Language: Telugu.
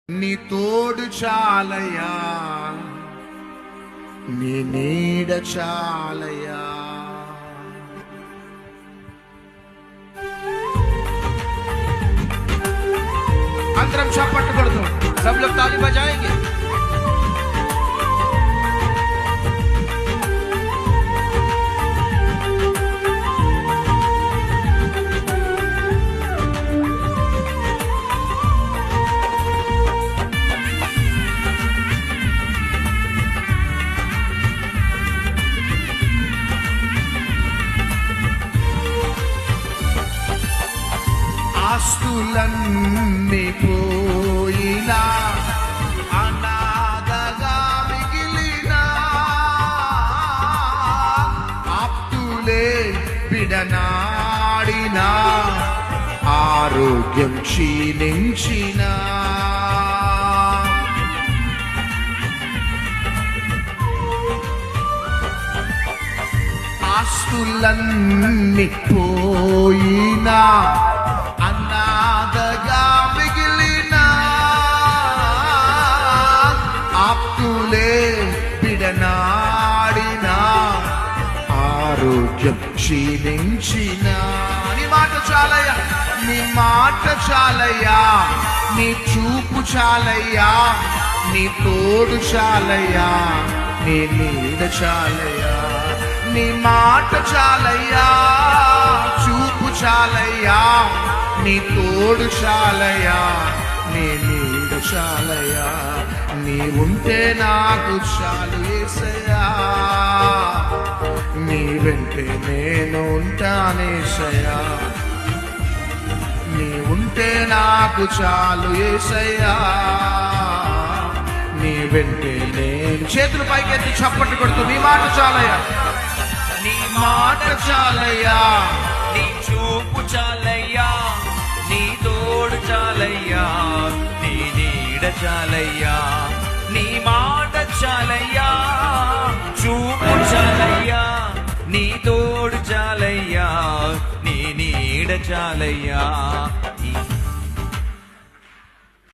నీ తోడు చాలయ్యా, నీ నీడ చాలయ్యా. అందరం చప్పట్లు కొడుతూ सब लोग ताली बजाएंगे. ఆస్తులన్నీ పోయినా అనాథగా మిగిలిన ఆప్తులే విడనాడిన ఆరోగ్యం క్షీణించిన ఆస్తులన్నీ పోయినా అనాథగా మిగిలిన ఆప్తులే విడనాడిన ఆరోగ్యం క్షీణించిన నీ మాట చాలయ్యా, నీ మాట చాలయ్యా, నీ చూపు చాలయ్యా, నీ తోడు చాలయ్యా, నీ నీడ చాలయ్యా. నీ మాట చాలయ్యా, చూపు చాలయ్యా, నీ తోడు చాలయ్యా, నీ నీడ చాలయ్యా. నీ ఉంటే నాకు చాలు యేసయ్యా, నీ వెంటే నేను ఉంటానేసయ్యా. నీ ఉంటే నాకు చాలు యేసయ్యా, నీ వెంటే నేను. చేతులు పైకెత్తి చప్పట్లు కొడుతూ నీ మాట చాలయ్యా, నీ మాట చాలయ్యా, నీ చూపు చాలయ్యా, నీ తోడు చాలయ్యా, నీ నీడ చాలయ్యా. నీ మాట చాలయ్యా, చూపు చాలయ్యా, నీ తోడు చాలయ్యా, నీ నీడ చాలయ్యా.